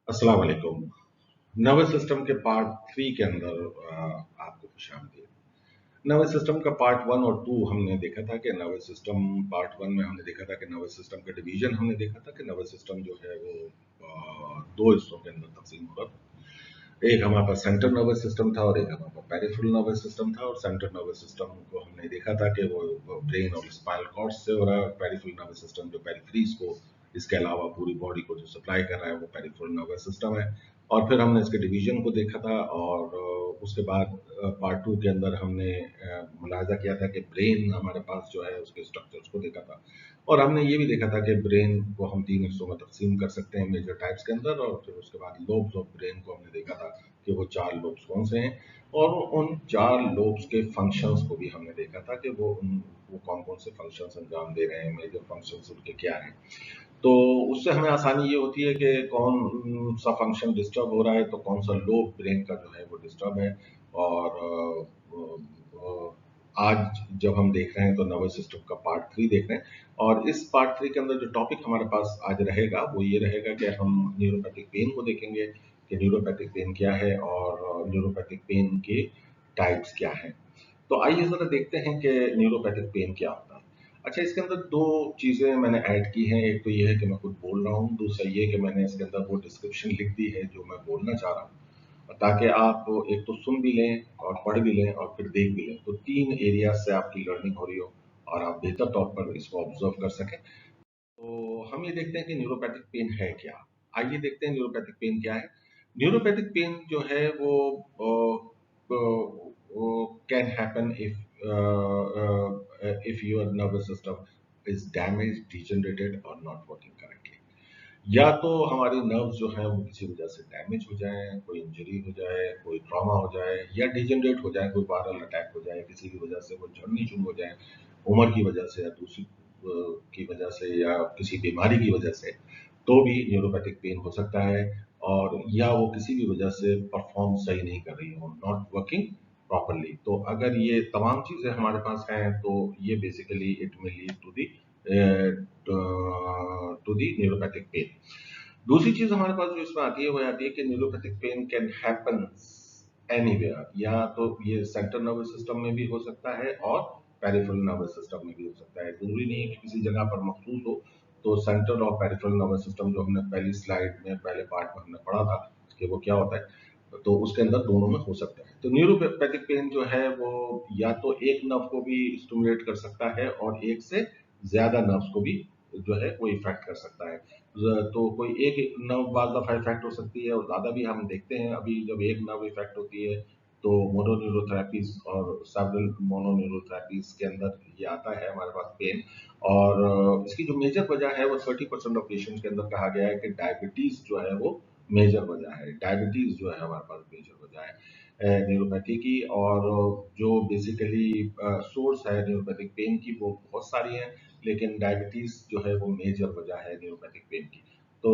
अस्सलाम वालेकुम। Nervous system के पार्ट 3 के अंदर आपको खुशामदीद। नर्वस सिस्टम का पार्ट 1 और 2 हमने देखा था कि नर्वस सिस्टम पार्ट 1 में हमने देखा था कि नर्वस सिस्टम का डिवीजन हमने देखा था कि नर्वस सिस्टम जो है वो दो हिस्सों के अंदर तकसीम हुआ था। एक हमारे पास सेंट्रल नर्वस सिस्टम था और एक हमारे पास पेरिफेरल नर्वस सिस्टम था। और सेंट्रल नर्वस सिस्टम को हमने देखा था कि वो ब्रेन और स्पाइनल कॉर्ड से हो रहा है। पेरिफेरल नर्वस सिस्टम जो पेरिफेरीज को, इसके अलावा पूरी बॉडी को जो सप्लाई कर रहा है, वो पेरिफेरल नर्वस सिस्टम है। और फिर हमने इसके डिवीजन को देखा था और उसके बाद पार्ट 2 के अंदर हमने मुलाहिजा किया था कि ब्रेन हमारे पास जो है उसके स्ट्रक्चर्स को देखा था। और हमने ये भी देखा था कि ब्रेन को हम 3 हिस्सों में तकसीम कर सकते हैं मेजर टाइप्स के अंदर। और फिर उसके बाद लोब्स ऑफ ब्रेन को हमने देखा था कि वो 4 लोब्स कौन से हैं। और उन 4 लोब्स के फंक्शंस को भी हमने देखा था कि वो कौन-कौन से फंक्शंस अंजाम दे रहे हैं, मेजर फंक्शंस उनके क्या हैं। तो उससे हमें आसानी ये होती है कि कौन सा फंक्शन डिस्टर्ब हो रहा है, तो कौन सा लोब ब्रेन का जो है वो डिस्टर्ब है। और आज जब हम देख रहे हैं तो नर्वस सिस्टम का पार्ट 3 देख रहे हैं। और इस पार्ट 3 के अंदर जो टॉपिक हमारे पास आज रहेगा वो ये रहेगा कि हम न्यूरोपैथिक पेन को देखेंगे कि न्यूरोपैथिक पेन क्या है और न्यूरोपैथिक पेन के टाइप्स क्या हैं। तो आइए ज़रा देखते हैं कि न्यूरोपैथिक पेन क्या होता है। अच्छा, इसके अंदर 2 चीज़ें मैंने ऐड की हैं। एक तो ये है कि मैं खुद बोल रहा हूँ, दूसरा ये कि मैंने इसके अंदर वो डिस्क्रिप्शन लिख दी है जो मैं बोलना चाह रहा हूँ, ताकि आप एक तो सुन भी लें और पढ़ भी लें और फिर देख भी लें। तो 3 एरियाज़ से आपकी लर्निंग हो रही हो और आप बेहतर तौर पर इसको ऑब्ज़र्व कर सकें। तो हम ये देखते हैं कि न्यूरोपैथिक पेन है क्या? आइए देखते हैं न्यूरोपैथिक पेन क्या है? न्यूरोपैथिक पेन जो है वो can happen if your nervous system is damaged, degenerated और नॉट वर्किंग करेक्टली। या तो हमारी नर्व्स जो हैं वो किसी वजह से डैमेज हो जाएँ, कोई इंजरी हो जाए, कोई ट्रॉमा हो जाए या डिजेनरेट हो जाए, कोई वायरल अटैक हो जाए, किसी भी वजह से वो झड़नी शुरू हो जाए, उम्र की वजह से या दूसरी की वजह से या किसी बीमारी की वजह से, तो भी न्यूरोपैथिक पेन हो सकता है। और या वो किसी भी वजह से परफॉर्म सही नहीं कर रही हो, नॉट वर्किंग प्रॉपरली। तो अगर ये तमाम चीज़ें हमारे पास हैं तो ये basically it may lead to the neuropathic pain. दूसरी चीज हमारे पास जो इसमें आती है वो आती है कि neuropathic pain can happen anywhere. या तो ये सेंट्रल नर्वस सिस्टम में भी हो सकता है और पेरिफेरल नर्वस सिस्टम में भी हो सकता है। जरूरी नहीं है कि किसी जगह पर मखसूस हो। तो सेंट्रल और पेरिफेरल नर्वस सिस्टम जो हमने पहली स्लाइड में पहले पार्ट में हमने पढ़ा था कि वो क्या होता है, तो उसके अंदर दोनों में हो सकता है। तो न्यूरोपैथिक पेन जो है वो या तो एक नर्व को भी स्टिमुलेट कर सकता है और एक से ज्यादा नर्व्स को भी जो है वो इफेक्ट कर सकता है। तो कोई एक नर्व बार दफा इफेक्ट हो सकती है और ज्यादा भी हम देखते हैं। अभी जब एक नर्व इफेक्ट होती है तो मोनोन्यूरोथेरेपीज और सेवरल मोनोन्यूरोथेरेपीज के अंदर ये आता है हमारे पास पेन। और इसकी जो मेजर वजह है वो 30% ऑफ पेशेंट्स के अंदर कहा गया है कि डायबिटीज जो है वो मेजर वजह है। डायबिटीज जो है हमारे पास मेजर वजह है न्यूरोपैथी की। और जो बेसिकली सोर्स है न्यूरोपैथिक पेन की वो बहुत सारी हैं, लेकिन डायबिटीज जो है वो मेजर वजह है न्यूरोपैथिक पेन की। तो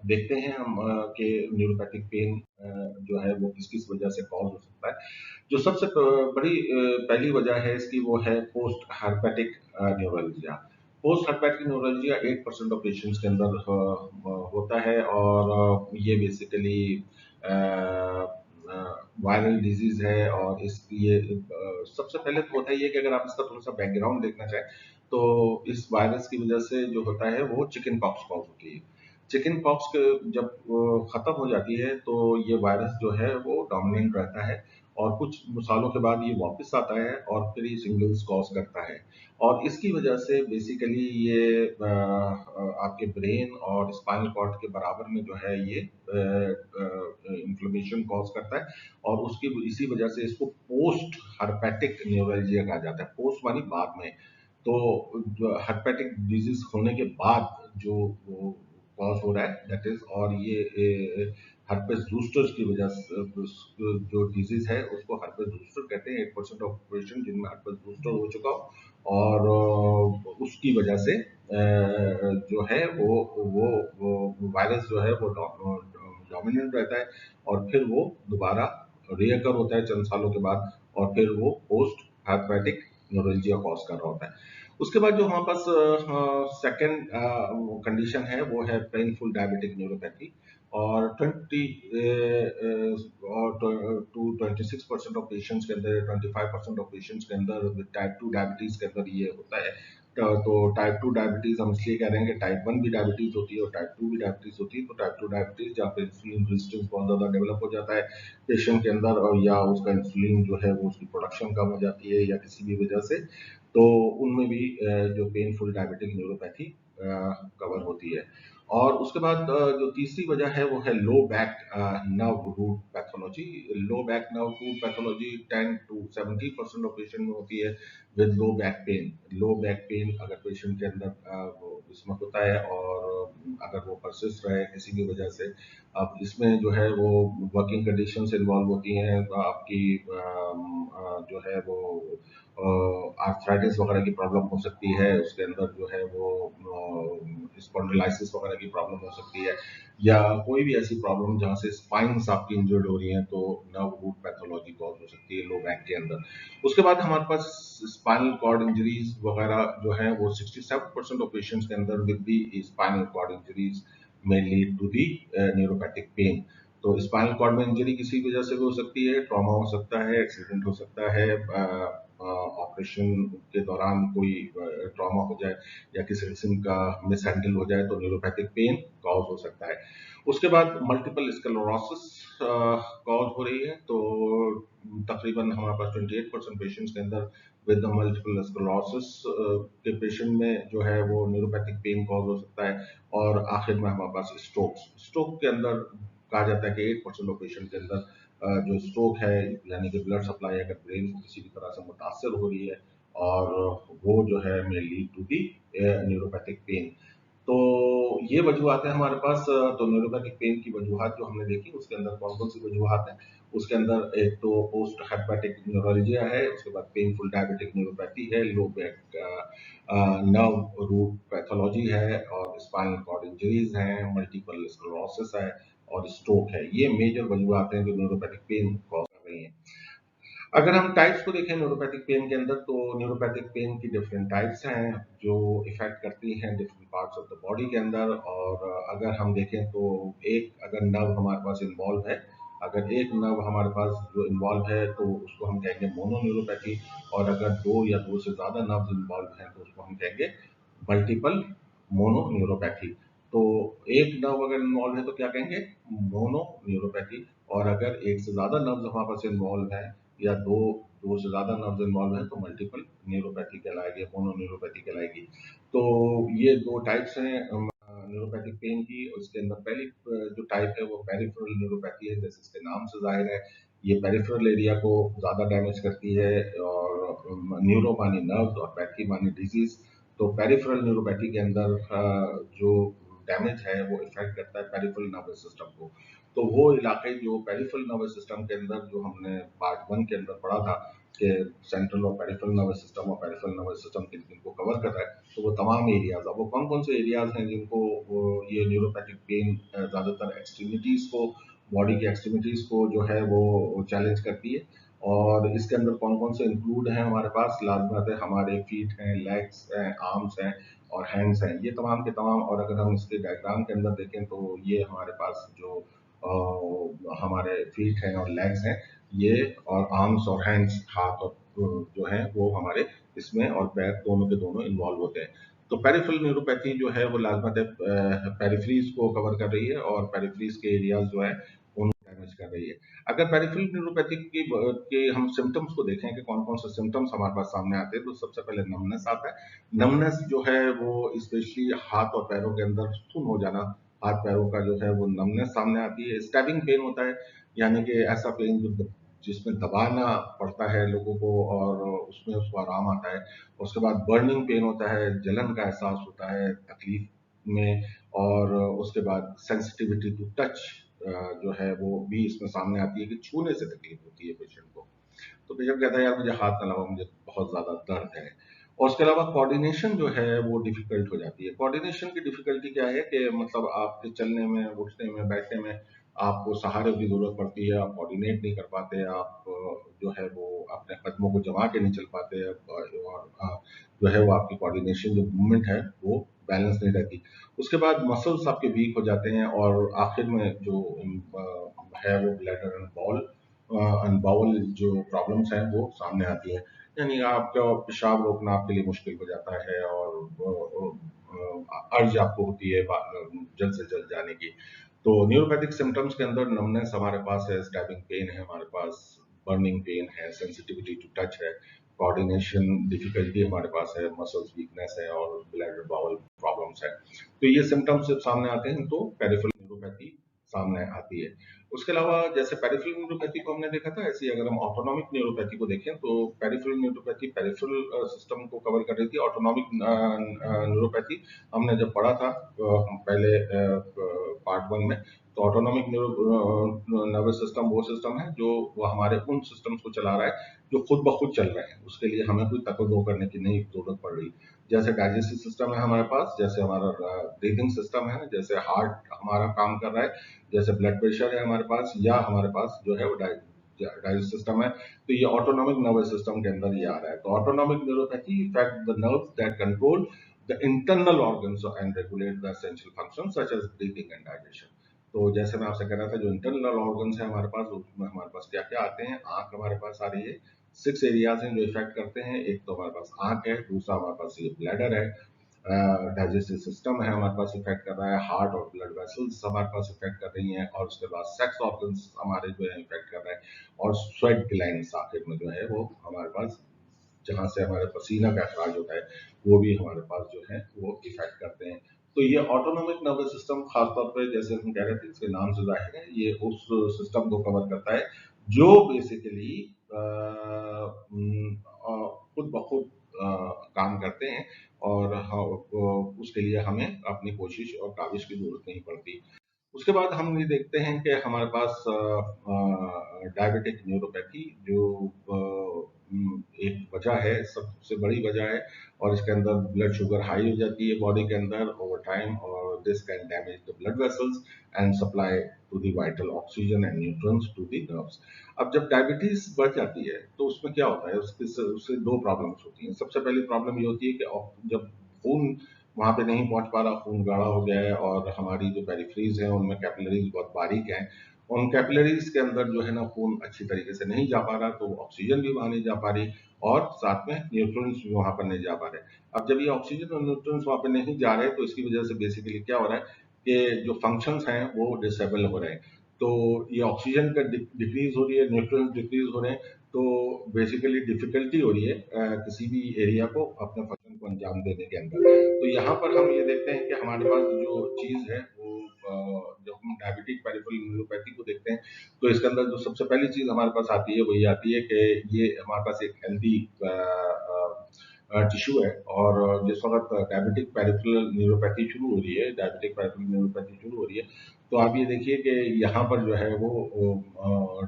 देखते हैं हम कि न्यूरोपैथिक पेन जो है वो किस किस वजह से कॉज हो सकता है। जो सबसे बड़ी पहली वजह है इसकी वो है post herpetic neuroglia. Post herpetic neuroglia 8% of patients के अंदर होता है। और ये बेसिकली वायरल डिजीज है। और इस ये सबसे पहले तो होता ही है कि अगर आप इसका थोड़ा सा बैकग्राउंड देखना चाहें तो इस वायरस की वजह से जो होता है वो चिकन पॉक्स कॉज होती है। चिकन पॉक्स जब खत्म हो जाती है तो ये वायरस जो है वो डोमिनेंट रहता है और कुछ सालों के बाद ये वापस आता है और फिर ये सिंगल्स कॉज करता है। और इसकी वजह से बेसिकली ये आपके ब्रेन और स्पाइनल कॉर्ड के बराबर में जो है ये इन्फ्लेमेशन कॉज करता है। और उसकी इसी वजह से इसको पोस्ट हर्पेटिक न्यूरोलजिया कहा जाता है। पोस्ट मानी बाद में। तो जो हर्पेटिक डिजीज होने के बाद जो कॉज हो रहा है दैट इज। और ये हर्पेस जूस्टर की वजह से जो डिजीज है उसको हर्पेस जूस्टर कहते हैं। 8% ऑफ पेशेंट जिनमें हर्पेस जूस्टर हो चुका हो और उसकी वजह से जो है वो वायरस जो है वो डोमिनेंट रहता है और फिर वो दोबारा रियकर होता है चंद सालों के बाद और फिर वो पोस्ट हाइपैटिक न्यूरोलजिया कॉज कर रहा होता है। उसके बाद जो हमारे पास सेकेंड कंडीशन है वो है पेनफुल डायबिटिक न्यूरोपैथी, और 26% ऑफ पेशेंट्स के अंदर, 25% ऑफ पेशेंट्स के अंदर टाइप 2 डायबिटीज के अंदर ये होता है। तो टाइप 2 डायबिटीज हम इसलिए कह रहे हैं कि टाइप 1 भी डायबिटीज होती है और टाइप 2 भी डायबिटीज होती है। तो टाइप 2 डायबिटीज जहाँ पे इंसुलिन रेजिस्टेंस बहुत ज़्यादा डेवलप हो जाता है पेशेंट के अंदर, और या उसका इंसुलिन जो है वो उसकी प्रोडक्शन कम हो जाती है या किसी भी वजह से, तो उनमें भी जो पेनफुल डायबिटिक न्यूरोपैथी कवर होती है। और उसके बाद जो तीसरी वजह है वो है low back nerve root pathology. Low back nerve root pathology 10 to 70% of patient में होती है with low back pain. Low back pain अगर पेशेंट के अंदर वो इसमें होता है, और अगर वो परसिस्ट रहे किसी भी वजह से, अब इसमें जो है वो वर्किंग कंडीशंस इन्वॉल्व होती हैं, आपकी जो है वो आर्थराइटिस वगैरह की प्रॉब्लम हो सकती है, उसके अंदर जो है वो स्पॉन्डिलाइसिस वगैरह की प्रॉब्लम हो सकती है, या कोई भी ऐसी प्रॉब्लम जहाँ से स्पाइन्स आपकी इंजर्ड हो रही हैं, तो नर्व रूट पैथोलॉजी कॉज हो सकती है लो बैक के अंदर। उसके बाद हमारे पास स्पाइनल कॉर्ड इंजरीज वगैरह जो है वो 67% ऑफ पेशेंट्स के अंदर with the spinal cord injuries में lead to the neuropathic pain. तो स्पाइनल कॉर्ड में इंजरी किसी वजह से भी हो सकती है, ट्रॉमा हो सकता है, एक्सीडेंट हो सकता है, ऑपरेशन के दौरान कोई ट्रॉमा हो जाए या किसी किस्म का मिसहैंडल हो जाए तो न्यूरोपैथिक पेन कॉज हो सकता है। उसके बाद मल्टीपल स्क्लेरोसिस कॉज हो रही है, तो तकरीबन हमारे पास 28% पेशेंट्स के अंदर विद द मल्टीपल स्क्लेरोसिस के पेशेंट में जो है वो न्यूरोपैथिक पेन कॉज हो सकता है। और आखिर में हमारे पास स्ट्रोक के अंदर कहा जाता है कि 8% ऑफ पेशेंट के अंदर जो स्ट्रोक है, यानी कि ब्लड सप्लाई अगर ब्रेन को किसी भी तरह से मुतासर हो रही है, और वो जो है may lead to the neuropathic pain. तो ये वजूहत है हमारे पास। तो न्यूरोपैथिक पेन की वजूहत जो हमने देखी, उसके अंदर कौन कौन सी वजूहत है, उसके अंदर एक तो पोस्ट हेपेटिक न्यूरोलॉजिया है, उसके बाद पेनफुल डायबिटिक न्यूरोपैथी है, low back nerve root pathology है, और स्पाइनल कॉर्ड इंजरीज हैं, मल्टीपल स्क्लेरोसिस है, और स्ट्रोक है। ये मेजर वजूहत हैं जो न्यूरोपैथिक पेन कॉज कर रही हैं। अगर हम टाइप्स को देखें न्यूरोपैथिक पेन के अंदर, तो न्यूरोपैथिक पेन की डिफरेंट टाइप्स हैं जो इफेक्ट करती हैं different parts of the body के अंदर। और अगर हम देखें तो एक अगर नर्व हमारे पास इन्वॉल्व है, अगर एक नर्व हमारे पास जो इन्वॉल्व है तो उसको हम कहेंगे मोनोन्यूरोपैथी, और अगर दो या दो से ज़्यादा नर्व्स इन्वॉल्व हैं तो उसको हम कहेंगे मल्टीपल मोनोन्यूरोपैथी। तो एक नर्व अगर इन्वॉल्व है तो क्या कहेंगे, मोनोन्यूरोपैथी। और अगर एक से ज़्यादा नर्व्स हमारे पास इन्वॉल्व हैं, या दो से ज़्यादा नर्व्स इन्वॉल्व हैं, तो मल्टीपल न्यूरोपैथी कहलाएगी, मोनोन्यूरोपैथी कहलाएगी। तो ये दो टाइप्स हैं न्यूरोपैथिक पेन की। उसके अंदर पहली जो टाइप है वो पेरिफेरल न्यूरोपैथी है, जैसे इसके नाम से जाहिर है ये पेरिफेरल एरिया को ज़्यादा डैमेज करती है। और न्यूरो मानी नर्व और पैथी मानी डिजीज। तो पेरिफेरल न्यूरोपैथी के अंदर जो डैमेज है वो इफेक्ट करता है पेरिफेरल नर्वस सिस्टम को। तो वो इलाके जो पेरिफेरल नर्वस सिस्टम के अंदर, जो हमने पार्ट 1 के अंदर पढ़ा था कि सेंट्रल और पेरिफेरल नर्वस सिस्टम और पेरिफेरल नर्वस सिस्टम किन किन को कवर कर रहा है, तो वो तमाम एरियाज, अब वो कौन कौन से एरियाज हैं जिनको ये न्यूरोपैथिक पेन ज़्यादातर एक्सट्रीमिटीज़ को, बॉडी की एक्सट्रीमिटीज़ को जो है वो चैलेंज करती है। और इसके अंदर कौन कौन से इंक्लूड हैं हमारे पास, लाजमत है हमारे फीट हैं, लेग्स हैं, आर्म्स हैं, और हैंड्स हैं, ये तमाम के तमाम। और अगर हम इसके डायग्राम के अंदर देखें तो ये हमारे पास जो हमारे फीट हैं और लेग्स हैं, ये, और आर्म्स और हैंड्स, हाथ और जो हैं वो हमारे इसमें, और पैर दोनों के दोनों इन्वॉल्व होते हैं। तो पेरिफेरल न्यूरोपैथी जो है वो लाजमत है पेरिफेरीज को कवर कर रही है, और पेरिफेरीज के एरियाज जो है उनको डैमेज कर रही है। अगर पेरिफेरल न्यूरोपैथी के हम सिम्टम्स को देखें कि कौन कौन से सिम्टम्स हमारे पास सामने आते हैं, तो सबसे पहले नमनेस आता है। नमनेस जो है वो स्पेशली हाथ और पैरों के अंदर सुन्न हो जाना, हाथ पैरों का जो है वो नमनेस सामने आती है। स्टैबिंग पेन होता है, यानी कि ऐसा पेन जिसमें दबाना पड़ता है लोगों को, और उसमें उसको आराम आता है। उसके बाद बर्निंग पेन होता है, जलन का एहसास होता है तकलीफ में। और उसके बाद सेंसिटिविटी टू टच जो है वो भी इसमें सामने आती है कि छूने से तकलीफ होती है पेशेंट को। तो पेशेंट कहता है यार मुझे हाथ ना लगाओ, मुझे बहुत ज़्यादा दर्द है। और उसके अलावा कोऑर्डिनेशन जो है वो डिफ़िकल्ट हो जाती है। कोऑर्डिनेशन की डिफ़िकल्टी क्या है कि मतलब आपके चलने में, उठने में, बैठने में आपको सहारे की जरूरत पड़ती है, आप कोऑर्डिनेट नहीं कर पाते, आप जो है वो अपने कदमों को जमा के नहीं चल पाते, और जो है वो आपकी कोऑर्डिनेशन जो मूवमेंट है वो बैलेंस नहीं रहती। उसके बाद मसल्स आपके वीक हो जाते हैं, और आखिर में जो है वो ब्लैडर एंड बॉल अनबाउल जो प्रॉब्लम्स हैं वो सामने आती हैं। यानी आपका पेशाब रोकना आपके लिए मुश्किल हो जाता है, और अर्ज आपको होती है जल्द से जल्द जाने की। तो न्यूरोपैथिक सिम्टम्स के अंदर नमनेस हमारे पास है, स्टैबिंग पेन है हमारे पास, बर्निंग पेन है, सेंसिटिविटी टू टच है, कोऑर्डिनेशन डिफिकल्टी हमारे पास है, मसल्स वीकनेस है, और ब्लैडर बाउल प्रॉब्लम्स है। तो ये सिम्टम्स जब सामने आते हैं तो पेरिफेरल न्यूरोपैथी सामने आती है। उसके अलावा जैसे पेरिफेरल न्यूरोपैथी को हमने देखा था, ऐसे ही अगर हम ऑटोनॉमिक न्यूरोपैथी को देखें तो पेरिफेरल न्यूरोपैथी पेरिफेरल सिस्टम को कवर कर रही थी। ऑटोनॉमिक न्यूरोपैथी हमने जब पढ़ा था हम पहले पार्ट 1 में, तो ऑटोनॉमिक नर्वस सिस्टम वो सिस्टम है जो वो हमारे उन सिस्टम्स को चला रहा है जो खुद ब खुद चल रहे हैं, उसके लिए हमें कोई तकल्लुफ़ करने की नहीं जरूरत पड़ रही। जैसे डाइजेस्टिव सिस्टम है हमारे पास, जैसे हमारा ब्रीदिंग सिस्टम है, जैसे हार्ट हमारा काम कर रहा है, जैसे ब्लड प्रेशर है हमारे पास, या हमारे पास जो है वो डाइजेस्ट सिस्टम है, तो ये ऑटोनॉमिक नर्वस सिस्टम के अंदर ये आ रहा है। तो autonomic neuropathy affect the nerves that control the internal organs and regulate the essential functions such as breathing and digestion. तो जैसे मैं आपसे कह रहा था, जो इंटरनल ऑर्गन्स है हमारे पास, उसमें हमारे पास क्या क्या आते हैं। आंख हमारे पास आ रही है, 6 एरियाज हैं जो इफेक्ट करते हैं। एक तो हमारे पास आंख है, दूसरा हमारे पास ये ब्लैडर है, डाइजेस्टिव सिस्टम है हमारे पास इफेक्ट कर रहा है, हार्ट और ब्लड वेसल्स हमारे पास इफेक्ट कर रही हैं, और उसके बाद सेक्स ऑर्गन्स हमारे जो है इफेक्ट कर रहे हैं, और स्वेट ग्लैंड्स आखिर में जो है वो हमारे पास, जहाँ से हमारे पसीना का अखराज होता है, वो भी हमारे पास जो है वो इफेक्ट करते हैं। तो ये ऑटोनॉमिक नर्वस सिस्टम खासतौर पर, जैसे हम कह रहे थे, इसके नाम से जाहिर है, ये उस सिस्टम को कवर करता है जो बेसिकली खुद ब खुद काम करते हैं, और उसके लिए हमें अपनी कोशिश और काविश की जरूरत नहीं पड़ती। उसके बाद हम ये देखते हैं कि हमारे पास डायबिटिक न्यूरोपैथी जो एक वजह है, सबसे बड़ी वजह है, और इसके अंदर ब्लड शुगर हाई हो जाती है बॉडी के अंदर ओवर टाइम, और this can damage the blood vessels and supply to the vital oxygen and nutrients to the nerves. अब जब डायबिटीज बढ़ जाती है तो उसमें क्या होता है, उससे दो प्रॉब्लम्स होती हैं। सबसे पहली प्रॉब्लम ये होती है कि जब खून वहाँ पे नहीं पहुँच पा रहा, खून गाढ़ा हो गया है, और हमारी जो पेरिफेरीज हैं उनमें कैपिलरीज बहुत बारीक हैं, उन कैपिलरीज के अंदर जो है ना खून अच्छी तरीके से नहीं जा पा रहा, तो ऑक्सीजन भी वहाँ नहीं जा पा रही, और साथ में न्यूट्रॉन्स भी वहाँ पर नहीं जा पा रहे। अब जब ये ऑक्सीजन और न्यूट्रॉन्स वहाँ पे नहीं जा रहे, तो इसकी वजह से बेसिकली क्या हो रहा है कि जो फंक्शंस हैं वो डिसेबल हो रहे हैं। तो ये ऑक्सीजन का डिक्रीज हो रही है, न्यूट्रॉन्स डिक्रीज हो रहे हैं, तो बेसिकली डिफिकल्टी हो रही है किसी भी एरिया को अपने फंक्शन को अंजाम देने के अंदर। तो यहाँ पर हम ये देखते हैं कि हमारे पास जो चीज़ है वो जब हम डायबिटिक पेरिफेरल न्यूरोपैथी को देखते हैं, तो इसके अंदर जो सबसे पहली चीज़ हमारे पास आती है वही आती है कि ये हमारे पास एक हेल्दी टिश्यू है, और जिस वक्त डायबिटिक पेरिफेरल न्यूरोपैथी शुरू हो रही है, डायबिटिक पेरिफेरल न्यूरोपैथी शुरू हो रही है, तो आप ये देखिए कि यहाँ पर जो है वो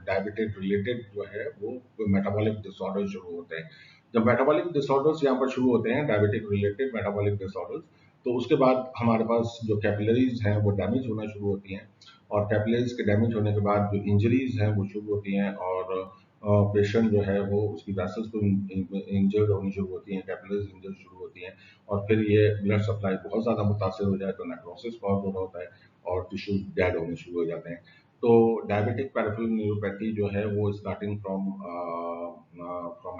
डायबिटिक रिलेटेड जो है वो मेटाबॉलिक डिसऑर्डर शुरू होते हैं। जब मेटाबॉलिक डिसऑर्डर्स यहाँ पर शुरू होते हैं, डायबिटिक रिलेटेड मेटाबॉलिक डिसऑर्डर्स, तो उसके बाद हमारे पास जो कैपिलरीज हैं वो डैमेज होना शुरू होती हैं, और कैपिलरीज के डैमेज होने के बाद जो इंजरीज हैं वो शुरू होती हैं, और पेशेंट जो है वो उसकी वेसल्स को इंजर्ड होनी शुरू होती हैं, कैपिलरीज इंजर्ड शुरू होती हैं, और फिर ये ब्लड सप्लाई बहुत ज़्यादा मुतासर हो जाए तो नेक्रोसिस कॉज हो रहा होता है, और टिश्यूज डेड होने शुरू हो जाते हैं। तो डायबिटिक पेरिफेरल न्यूरोपैथी जो है वो starting from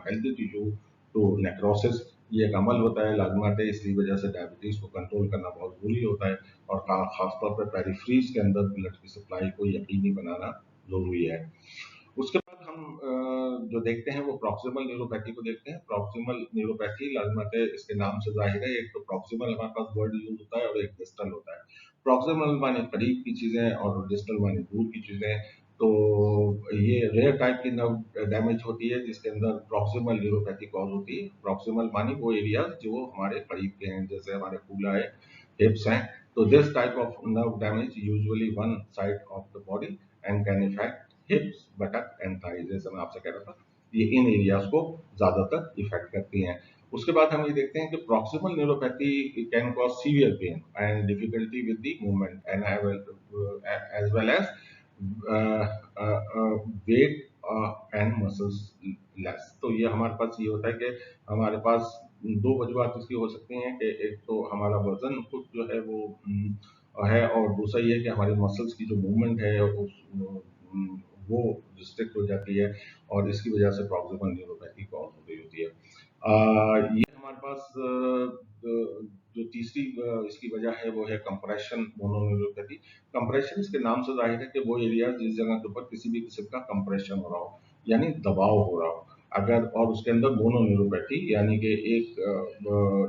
healthy tissue to necrosis, ये एक अमल होता है लाजमत है, इसलिए वजह से डायबिटीज़ को कंट्रोल करना बहुत ज़रूरी होता है, और खासतौर पर पेरिफेरीज के अंदर ब्लड की सप्लाई को यकीनी बनाना ज़रूरी है। उसके बाद हम जो देखते हैं वो प्रॉक्सिमल न्यूरोपैथी को देखते हैं। प्रॉक्सिमल न्यूरोपैथी लाजमत है, इसके नाम से जाहिर है, एक तो प्रॉक्सिमल हमारे पास वर्ड यूज होता है और एक डिस्टल होता है। प्रॉक्सिमल माने करीब की चीजें, और डिस्टल माने दूर की चीजें। तो ये रेयर टाइप की नर्व डैमेज होती है जिसके अंदर प्रॉक्सिमल न्यूरोपैथी कॉज होती है। प्रॉक्सिमल माने वो एरिया जो हमारे करीब के हैं, जैसे हमारे फूला है, हिप्स हैं। तो this type of nerve damage usually one side of the body and can effect हिप्स, बटक and thighs, जैसे मैं आपसे कह रहा था, ये इन एरियाज को ज्यादातर इफेक्ट करती हैं। उसके बाद हम ये देखते हैं कि proximal neuropathy can cause severe pain and difficulty with the movement and as well as हमारे पास ये होता है कि हमारे पास दो वजूहत इसकी हो सकती हैं कि एक तो हमारा वजन खुद जो है वो है, और दूसरा ये है कि हमारे मसल्स की जो मूवमेंट है वो रिस्ट्रिक्ट हो जाती है, और इसकी वजह से प्रॉक्सिमल न्यूरोपैथी कॉज हो रही होती है। ये हमारे पास जो तीसरी इसकी वजह है वो है कंप्रेशन मोनोन्यूरोपैथी। कंप्रेशन इसके नाम से जाहिर है कि वो एरिया जिस जगह के ऊपर किसी भी किस्म का कंप्रेशन हो रहा हो, यानी दबाव हो रहा हो, अगर और उसके अंदर मोनोन्यूरोपैथी यानी कि एक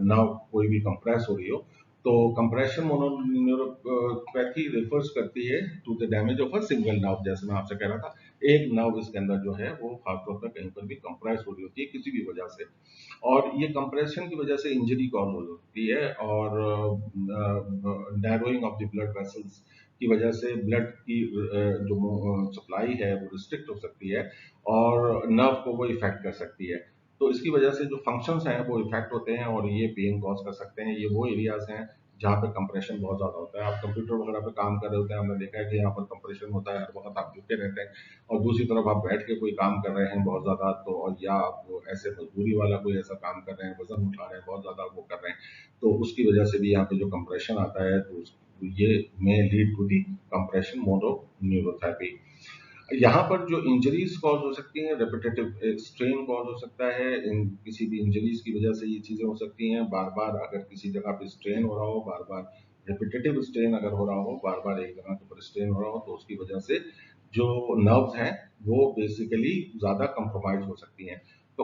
नर्व कोई भी कंप्रेस हो रही हो, तो कंप्रेशन मोनोन्यूरोपैथी रिफर्स करती है to the damage of a single nerve. जैसे मैं आपसे कह रहा था, एक नर्व इसके अंदर जो है वो खासतौर पर कहीं पर भी कंप्रेस हो रही होती है किसी भी वजह से, और ये कंप्रेशन की वजह से इंजरी कॉज हो सकती है, और narrowing of the blood vessels की वजह से ब्लड की जो सप्लाई है वो रिस्ट्रिक्ट हो सकती है, और नर्व को वो इफेक्ट कर सकती है। तो इसकी वजह से जो फंक्शंस हैं वो इफेक्ट होते हैं, और ये पेन कॉज कर सकते हैं। ये वो एरियाज हैं जहाँ पे कंप्रेशन बहुत ज़्यादा होता है। आप कंप्यूटर वगैरह पे काम कर रहे होते हैं, हमने देखा है कि यहाँ पर कंप्रेशन होता है, हर वक्त आप झुके रहते हैं, और दूसरी तरफ आप बैठ के कोई काम कर रहे हैं बहुत ज़्यादा, तो और या आप वो ऐसे मजदूरी वाला कोई ऐसा काम कर रहे हैं, वजन उठा रहे हैं, बहुत ज़्यादा वो कर रहे हैं, तो उसकी वजह से भी यहाँ पे जो कंप्रेशन आता है, तो ये may lead to the compression mode of neurotherapy. यहाँ पर जो इंजरीज कॉज हो सकती हैं, रेपिटेटिव स्ट्रेन कॉज हो सकता है, किसी भी इंजरीज की वजह से ये चीज़ें हो सकती हैं। बार बार अगर किसी जगह पे स्ट्रेन हो रहा हो, बार बार रेपिटेटिव स्ट्रेन अगर हो रहा हो, बार बार एक जगह के ऊपर स्ट्रेन हो रहा हो, तो उसकी वजह से जो नर्व्स हैं वो बेसिकली ज़्यादा कंप्रोमाइज हो सकती हैं। तो